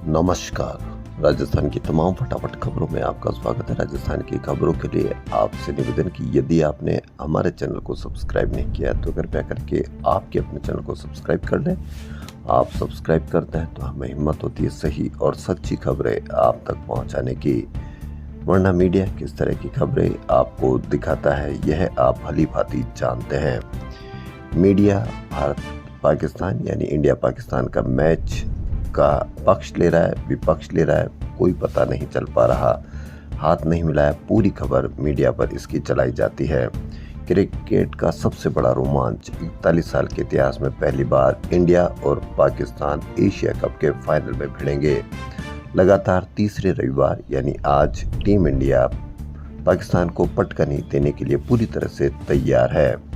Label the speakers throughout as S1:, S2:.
S1: नमस्कार। राजस्थान की तमाम फटाफट खबरों में आपका स्वागत है। राजस्थान की खबरों के लिए आपसे निवेदन कि यदि आपने हमारे चैनल को सब्सक्राइब नहीं किया तो कृपया करके आपके अपने चैनल को सब्सक्राइब कर लें। आप सब्सक्राइब करते हैं तो हमें हिम्मत होती है सही और सच्ची खबरें आप तक पहुंचाने की। वरना मीडिया किस तरह की खबरें आपको दिखाता है यह आप भली भांति जानते हैं। मीडिया भारत पाकिस्तान यानी इंडिया पाकिस्तान का मैच का पक्ष ले रहा है, विपक्ष ले रहा है, कोई पता नहीं चल पा रहा, हाथ नहीं मिलाया, पूरी खबर मीडिया पर इसकी चलाई जाती है। क्रिकेट का सबसे बड़ा रोमांच 41 साल के इतिहास में पहली बार इंडिया और पाकिस्तान एशिया कप के फाइनल में भिड़ेंगे। लगातार तीसरे रविवार यानी आज टीम इंडिया पाकिस्तान को पटकनी देने के लिए पूरी तरह से तैयार है।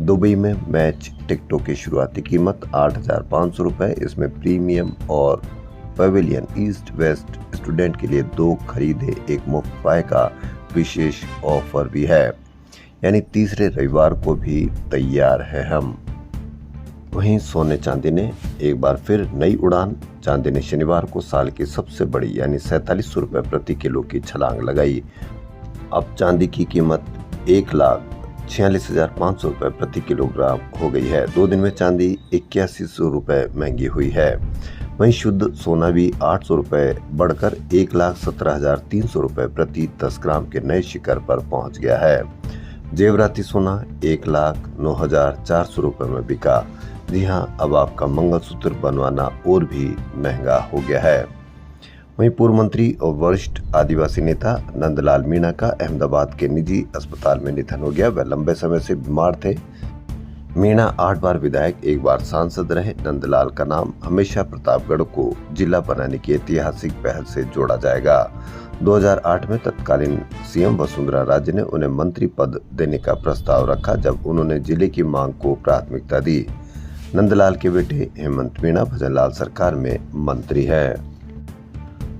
S1: दुबई में मैच टिकटों की शुरुआती कीमत 8,500 रुपये। इसमें प्रीमियम और पवेलियन ईस्ट वेस्ट स्टूडेंट के लिए 2 खरीदे 1 मुफ्त पाए का विशेष ऑफर भी है। यानी तीसरे रविवार को भी तैयार है हम। वहीं सोने चांदी ने एक बार फिर नई उड़ान। चांदी ने शनिवार को साल की सबसे बड़ी यानी 4700 रुपये प्रति किलो की छलांग लगाई। अब चांदी की कीमत 1,46,500 रुपये प्रति किलोग्राम हो गई है। 2 दिन में चांदी 8100 रुपये महंगी हुई है। वहीं शुद्ध सोना भी 800 रुपये बढ़कर 1,17,300 रुपये प्रति 10 ग्राम के नए शिखर पर पहुंच गया है। जेवराती सोना 1,09,400 रुपये में बिका। जी हां, अब आपका मंगलसूत्र बनवाना और भी महंगा हो गया है। वहीं पूर्व मंत्री और वरिष्ठ आदिवासी नेता नंदलाल मीणा का अहमदाबाद के निजी अस्पताल में निधन हो गया। वह लंबे समय से बीमार थे। मीणा 8 बार विधायक, 1 बार सांसद रहे। नंदलाल का नाम हमेशा प्रतापगढ़ को जिला बनाने की ऐतिहासिक पहल से जोड़ा जाएगा। 2008 में तत्कालीन सीएम वसुंधरा राजे ने उन्हें मंत्री पद देने का प्रस्ताव रखा जब उन्होंने जिले की मांग को प्राथमिकता दी। नंदलाल के बेटे हेमंत मीणा भजनलाल सरकार में मंत्री है।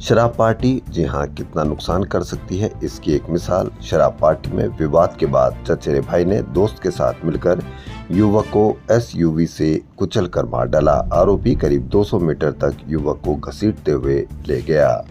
S1: शराब पार्टी जी हां कितना नुकसान कर सकती है इसकी एक मिसाल। शराब पार्टी में विवाद के बाद चचेरे भाई ने दोस्त के साथ मिलकर युवक को एसयूवी से कुचलकर मार डाला। आरोपी करीब 200 मीटर तक युवक को घसीटते हुए ले गया।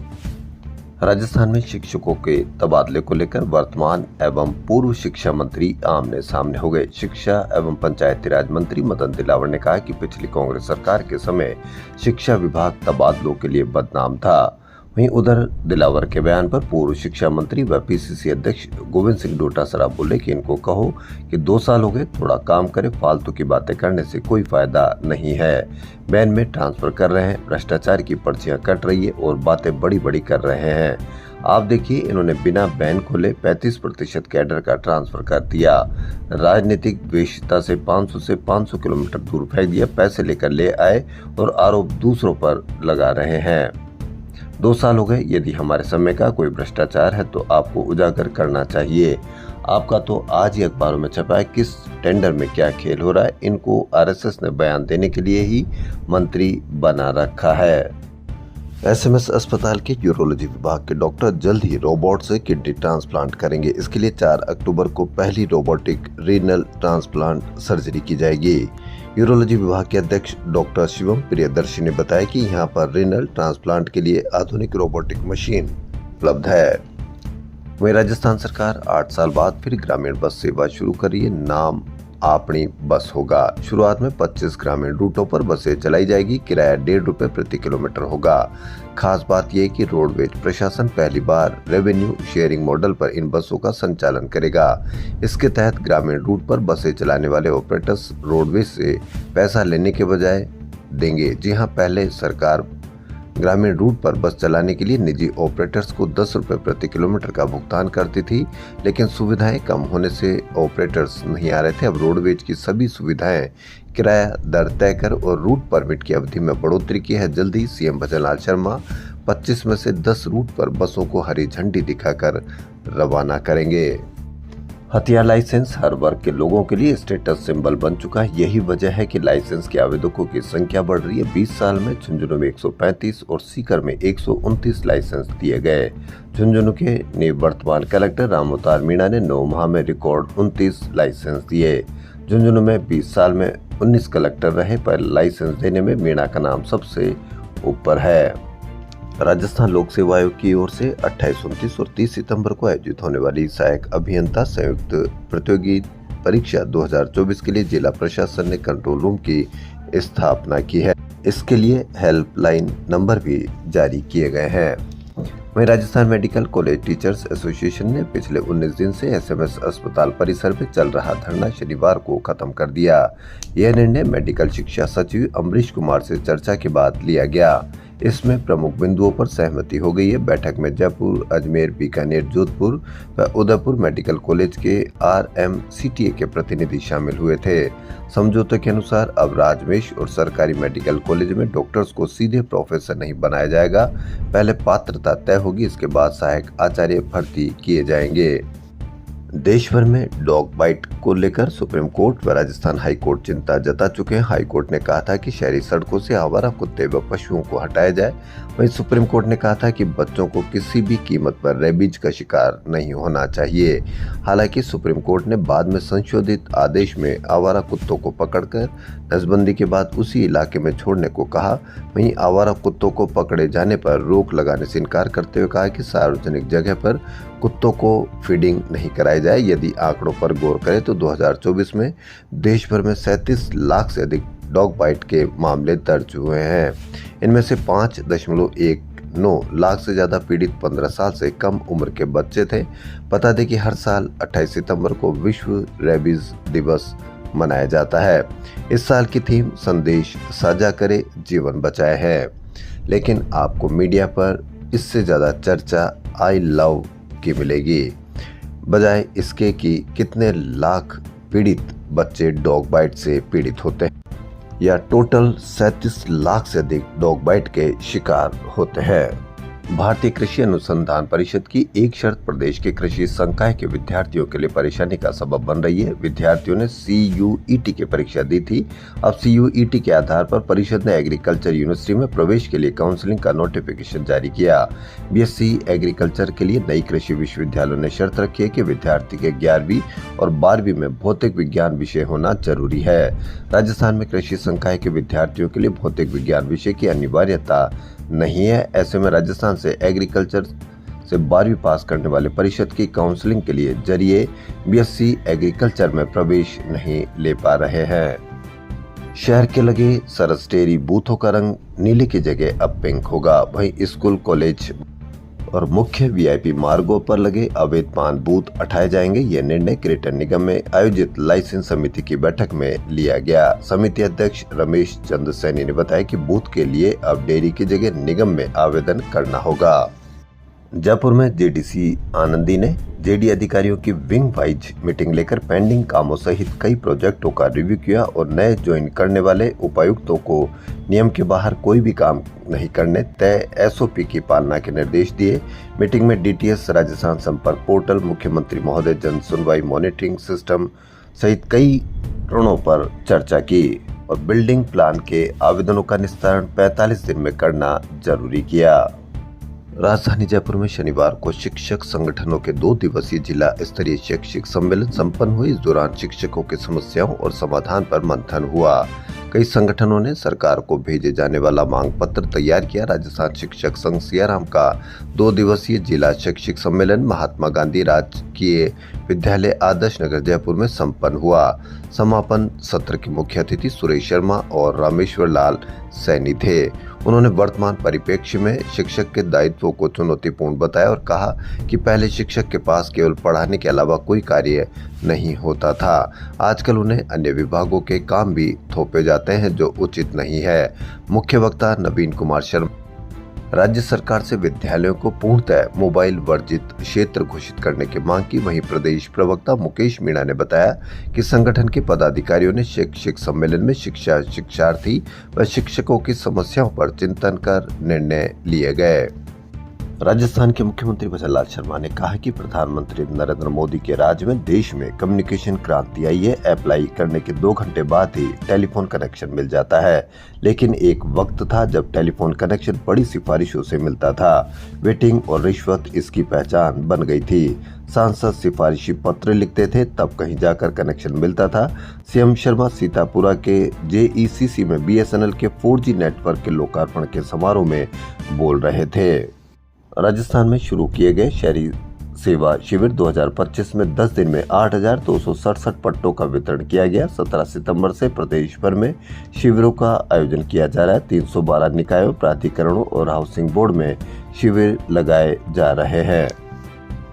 S1: राजस्थान में शिक्षकों के तबादले को लेकर वर्तमान एवं पूर्व शिक्षा मंत्री आमने सामने हो गए। शिक्षा एवं पंचायती राज मंत्री मदन दिलावर ने कहा कि पिछली कांग्रेस सरकार के समय शिक्षा विभाग तबादलों के लिए बदनाम था। वहीं उधर दिलावर के बयान पर पूर्व शिक्षा मंत्री व पीसीसी अध्यक्ष गोविंद सिंह डोटासरा बोले कि इनको कहो कि 2 साल हो गए, थोड़ा काम करें, फालतू की बातें करने से कोई फायदा नहीं है। बैन में ट्रांसफर कर रहे हैं, भ्रष्टाचार की पर्चियां कट रही है और बातें बड़ी बड़ी कर रहे हैं। आप देखिए, इन्होंने बिना बैन खोले 35% कैडर का ट्रांसफर कर दिया। राजनीतिक द्वेषता से 500 किलोमीटर दूर फेंक दिया। पैसे लेकर ले आए और आरोप दूसरों पर लगा रहे हैं। 2 साल हो गए। यदि हमारे समय का कोई भ्रष्टाचार है तो आपको उजागर करना चाहिए। आपका तो आज ही अखबारों में छपा है किस टेंडर में क्या खेल हो रहा है। इनको आरएसएस ने बयान देने के लिए ही मंत्री बना रखा है। एसएमएस अस्पताल के यूरोलॉजी विभाग के डॉक्टर जल्द ही रोबोट से किडनी ट्रांसप्लांट करेंगे। इसके लिए 4 अक्टूबर को पहली रोबोटिक रीनल ट्रांसप्लांट सर्जरी की जाएगी। यूरोलॉजी विभाग के अध्यक्ष डॉक्टर शिवम प्रियदर्शी ने बताया कि यहां पर रीनल ट्रांसप्लांट के लिए आधुनिक रोबोटिक मशीन उपलब्ध है। वहीं राजस्थान सरकार 8 साल बाद फिर ग्रामीण बस सेवा शुरू कर रही है। नाम अपनी बस होगा। शुरुआत में 25 ग्रामीण रूटों पर बसें चलाई जाएगी। किराया 1.5 रुपये प्रति किलोमीटर होगा। खास बात यह कि रोडवेज प्रशासन पहली बार रेवेन्यू शेयरिंग मॉडल पर इन बसों का संचालन करेगा। इसके तहत ग्रामीण रूट पर बसें चलाने वाले ऑपरेटर्स रोडवेज से पैसा लेने के बजाय देंगे। जी हां, पहले सरकार ग्रामीण रूट पर बस चलाने के लिए निजी ऑपरेटर्स को 10 रुपये प्रति किलोमीटर का भुगतान करती थी, लेकिन सुविधाएं कम होने से ऑपरेटर्स नहीं आ रहे थे। अब रोडवेज की सभी सुविधाएं, किराया दर तय कर और रूट परमिट की अवधि में बढ़ोतरी की है। जल्द ही सीएम भजनलाल शर्मा 25 में से 10 रूट पर बसों को हरी झंडी दिखाकर रवाना करेंगे। हथियार लाइसेंस हर वर्ग के लोगों के लिए स्टेटस सिंबल बन चुका है। यही वजह है कि लाइसेंस के आवेदकों की संख्या बढ़ रही है। 20 साल में झुंझुनू में 135 और सीकर में 129 लाइसेंस दिए गए। झुंझुनू के निवर्तमान कलेक्टर रामअवतार मीणा ने 9 माह में रिकॉर्ड 29 लाइसेंस दिए। झुंझुनू में 20 साल में 19 कलेक्टर रहे, पर लाइसेंस देने में मीणा का नाम सबसे ऊपर है। राजस्थान लोक सेवा आयोग की ओर से 28, 29 और 30 सितंबर को आयोजित होने वाली सहायक अभियंता संयुक्त प्रतियोगी परीक्षा 2024 के लिए जिला प्रशासन ने कंट्रोल रूम की स्थापना की है। इसके लिए हेल्पलाइन नंबर भी जारी किए गए हैं। वहीं Rajasthan medical college teachers association ने पिछले 19 दिन से एसएमएस अस्पताल परिसर में चल रहा धरना शनिवार को खत्म कर दिया। यह निर्णय मेडिकल शिक्षा सचिव अमरीश कुमार से चर्चा के बाद लिया गया। इसमें प्रमुख बिंदुओं पर सहमति हो गई है। बैठक में जयपुर, अजमेर, बीकानेर, जोधपुर व उदयपुर मेडिकल कॉलेज के RMCTA के प्रतिनिधि शामिल हुए थे। समझौते के अनुसार अब राजमेश और सरकारी मेडिकल कॉलेज में डॉक्टर्स को सीधे प्रोफेसर नहीं बनाया जाएगा। पहले पात्रता तय होगी, इसके बाद सहायक आचार्य भर्ती किए जाएंगे। देश भर में डॉग बाइट को लेकर सुप्रीम कोर्ट व राजस्थान हाई कोर्ट चिंता जता चुके हैं। हाई कोर्ट ने कहा था कि शहरी सड़कों से आवारा कुत्ते व पशुओं को हटाया जाए। वहीं सुप्रीम कोर्ट ने कहा था कि बच्चों को किसी भी कीमत पर रेबीज का शिकार नहीं होना चाहिए। हालांकि सुप्रीम कोर्ट ने बाद में संशोधित आदेश में आवारा कुत्तों को पकड़कर नसबंदी के बाद उसी इलाके में छोड़ने को कहा। वहीं आवारा कुत्तों को पकड़े जाने पर रोक लगाने से इनकार करते हुए कहा कि सार्वजनिक जगह पर कुत्तों को फीडिंग नहीं कराई जाए। यदि आंकड़ों पर गौर करें तो 2024 में देश भर में 37 लाख से अधिक डॉग बाइट के मामले दर्ज हुए हैं। इनमें से 5.19 लाख से ज्यादा पीड़ित 15 साल से कम उम्र के बच्चे थे। बता दें कि हर साल 28 सितंबर को विश्व रेबीज दिवस मनाया जाता है। इस साल की थीम संदेश साझा करे जीवन बचाए है। लेकिन आपको मीडिया पर इससे ज्यादा चर्चा आई लव की मिलेगी, बजाय इसके कि कितने लाख पीड़ित बच्चे डॉग बाइट से पीड़ित होते हैं या टोटल 37 लाख से अधिक डॉग बाइट के शिकार होते हैं। भारतीय कृषि अनुसंधान परिषद की एक शर्त प्रदेश के कृषि संकाय के विद्यार्थियों के लिए परेशानी का सबब बन रही है। विद्यार्थियों ने CUET की परीक्षा दी थी। अब CUET के आधार पर परिषद ने एग्रीकल्चर यूनिवर्सिटी में प्रवेश के लिए काउंसलिंग का नोटिफिकेशन जारी किया। BSc एग्रीकल्चर के लिए नई कृषि विश्वविद्यालयों ने शर्त रखी है कि विद्यार्थी के 11वीं और 12वीं में भौतिक विज्ञान विषय होना जरूरी है। राजस्थान में कृषि संकाय के विद्यार्थियों के लिए भौतिक विज्ञान विषय की अनिवार्यता नहीं है। ऐसे में राजस्थान से एग्रीकल्चर से 12वीं पास करने वाले परिषद की काउंसलिंग के लिए जरिए BSc एग्रीकल्चर में प्रवेश नहीं ले पा रहे हैं। शहर के लगे सरस डेयरी बूथों का रंग नीले की जगह अब पिंक होगा। वहीं स्कूल, कॉलेज और मुख्य VIP मार्गों पर लगे अवैध पान बूथ हटाए जाएंगे। यह निर्णय ग्रेटर निगम में आयोजित लाइसेंस समिति की बैठक में लिया गया। समिति अध्यक्ष रमेश चंद्र सैनी ने बताया कि बूथ के लिए अब डेयरी की जगह निगम में आवेदन करना होगा। जयपुर में JDC आनंदी ने JD अधिकारियों की विंग वाइज मीटिंग लेकर पेंडिंग कामों सहित कई प्रोजेक्टों का रिव्यू किया और नए ज्वाइन करने वाले उपायुक्तों को नियम के बाहर कोई भी काम नहीं करने, तय SOP की पालना के निर्देश दिए। मीटिंग में DTS, राजस्थान संपर्क पोर्टल, मुख्यमंत्री महोदय जन सुनवाई मॉनिटरिंग सिस्टम सहित कई ऋणों पर चर्चा की और बिल्डिंग प्लान के आवेदनों का निस्तारण 45 दिन में करना जरूरी किया। राजधानी जयपुर में शनिवार को शिक्षक संगठनों के 2 दिवसीय जिला स्तरीय शैक्षिक सम्मेलन संपन्न हुए। इस दौरान शिक्षकों की समस्याओं और समाधान पर मंथन हुआ। कई संगठनों ने सरकार को भेजे जाने वाला मांग पत्र तैयार किया। राजस्थान शिक्षक संघ सियाराम का 2 दिवसीय जिला शैक्षिक सम्मेलन महात्मा गांधी राजकीय विद्यालय आदर्श नगर जयपुर में संपन्न हुआ। समापन सत्र के मुख्य अतिथि सुरेश शर्मा और रामेश्वर लाल सैनी थे। उन्होंने वर्तमान परिप्रेक्ष्य में शिक्षक के दायित्वों को चुनौतीपूर्ण बताया और कहा कि पहले शिक्षक के पास केवल पढ़ाने के अलावा कोई कार्य नहीं होता था। आजकल उन्हें अन्य विभागों के काम भी थोपे जाते हैं जो उचित नहीं है। मुख्य वक्ता नवीन कुमार शर्मा राज्य सरकार से विद्यालयों को पूर्णतः मोबाइल वर्जित क्षेत्र घोषित करने की मांग की। वहीं प्रदेश प्रवक्ता मुकेश मीणा ने बताया कि संगठन के पदाधिकारियों ने शैक्षिक सम्मेलन में शिक्षार्थी व शिक्षकों की समस्याओं पर चिंतन कर निर्णय लिए गए। राजस्थान के मुख्यमंत्री भजनलाल शर्मा ने कहा कि प्रधानमंत्री नरेंद्र मोदी के राज में देश में कम्युनिकेशन क्रांति आई है। अप्लाई करने के 2 घंटे बाद ही टेलीफोन कनेक्शन मिल जाता है, लेकिन एक वक्त था जब टेलीफोन कनेक्शन बड़ी सिफारिशों से मिलता था। वेटिंग और रिश्वत इसकी पहचान बन गई थी। सांसद सिफारिशी पत्र लिखते थे, तब कहीं जाकर कनेक्शन मिलता था। सीएम शर्मा सीतापुरा के जेईसीसी में बीएसएनएल के 4G नेटवर्क के लोकार्पण के समारोह में बोल रहे थे। राजस्थान में शुरू किए गए शहरी सेवा शिविर 2025 में 10 दिन में 8,267 पट्टों का वितरण किया गया। 17 सितंबर से प्रदेश भर में शिविरों का आयोजन किया जा रहा है। 312 निकायों, प्राधिकरणों और हाउसिंग बोर्ड में शिविर लगाए जा रहे हैं।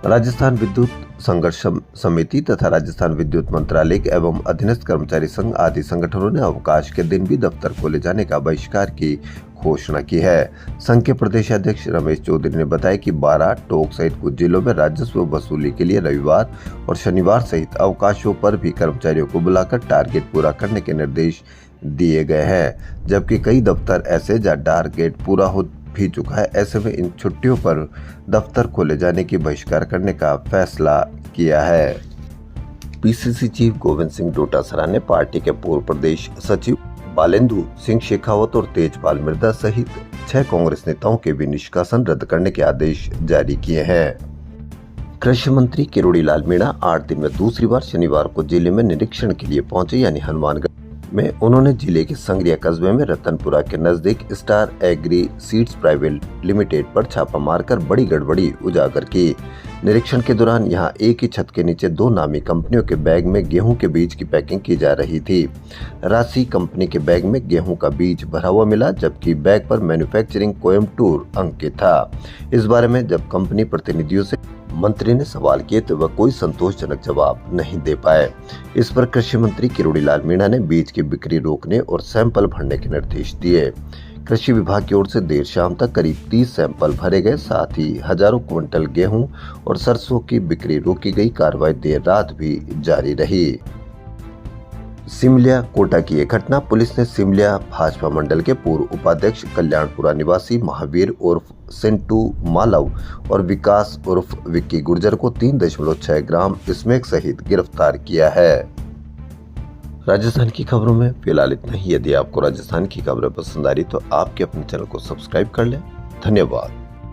S1: राजस्थान विद्युत संघर्ष समिति तथा राजस्थान विद्युत मंत्रालय एवं अधीनस्थ कर्मचारी संघ आदि संगठनों ने अवकाश के दिन भी दफ्तर खोले जाने का बहिष्कार की घोषणा की है। संघ के प्रदेश अध्यक्ष रमेश चौधरी ने बताया कि 12 टोंक सहित कुछ जिलों में राजस्व वसूली के लिए रविवार और शनिवार सहित अवकाशों पर भी कर्मचारियों को बुलाकर टारगेट पूरा करने के निर्देश दिए गए हैं, जबकि कई दफ्तर ऐसे जहां टारगेट पूरा हो भी चुका है। ऐसे में इन छुट्टियों पर दफ्तर खोले जाने की बहिष्कार करने का फैसला किया है। पीसीसी चीफ गोविंद सिंह डोटासरा ने पार्टी के पूर्व प्रदेश सचिव बालेंदु सिंह शेखावत और तेजपाल मिर्धा सहित 6 कांग्रेस नेताओं के भी निष्कासन रद्द करने के आदेश जारी किए हैं। कृषि मंत्री किरोड़ी लाल मीणा 8 दिन में दूसरी बार शनिवार को जिले में निरीक्षण के लिए पहुंचे, यानी हनुमानगढ़ में उन्होंने जिले के संग्रिया कस्बे में रतनपुरा के नजदीक star agree seeds private limited पर छापा मारकर बड़ी गड़बड़ी उजागर की। निरीक्षण के दौरान यहां एक ही छत के नीचे 2 नामी कंपनियों के बैग में गेहूं के बीज की पैकिंग की जा रही थी। राशि कंपनी के बैग में गेहूं का बीज भरा हुआ मिला, जबकि बैग पर मैन्युफैक्चरिंग कोयम्बटूर अंकित था। इस बारे में जब कंपनी प्रतिनिधियों से मंत्री ने सवाल किए तो वह कोई संतोषजनक जवाब नहीं दे पाए। इस पर कृषि मंत्री किरोड़ी लाल मीणा ने बीज की बिक्री रोकने और सैंपल भरने के निर्देश दिए। कृषि विभाग की ओर से देर शाम तक करीब 30 सैंपल भरे गए, साथ ही हजारों क्विंटल गेहूं और सरसों की बिक्री रोकी गई। कार्रवाई देर रात भी जारी रही। सिमलिया कोटा की एक घटना। पुलिस ने सिमलिया भाजपा मंडल के पूर्व उपाध्यक्ष, कल्याणपुरा निवासी महावीर उर्फ सिंटू मालव और विकास उर्फ विक्की गुर्जर को 3.6 ग्राम स्मैक सहित गिरफ्तार किया है। राजस्थान की खबरों में फिलहाल इतना ही। यदि आपको राजस्थान की खबरें पसंद आ रही तो आपके अपने चैनल को सब्सक्राइब कर लें। धन्यवाद।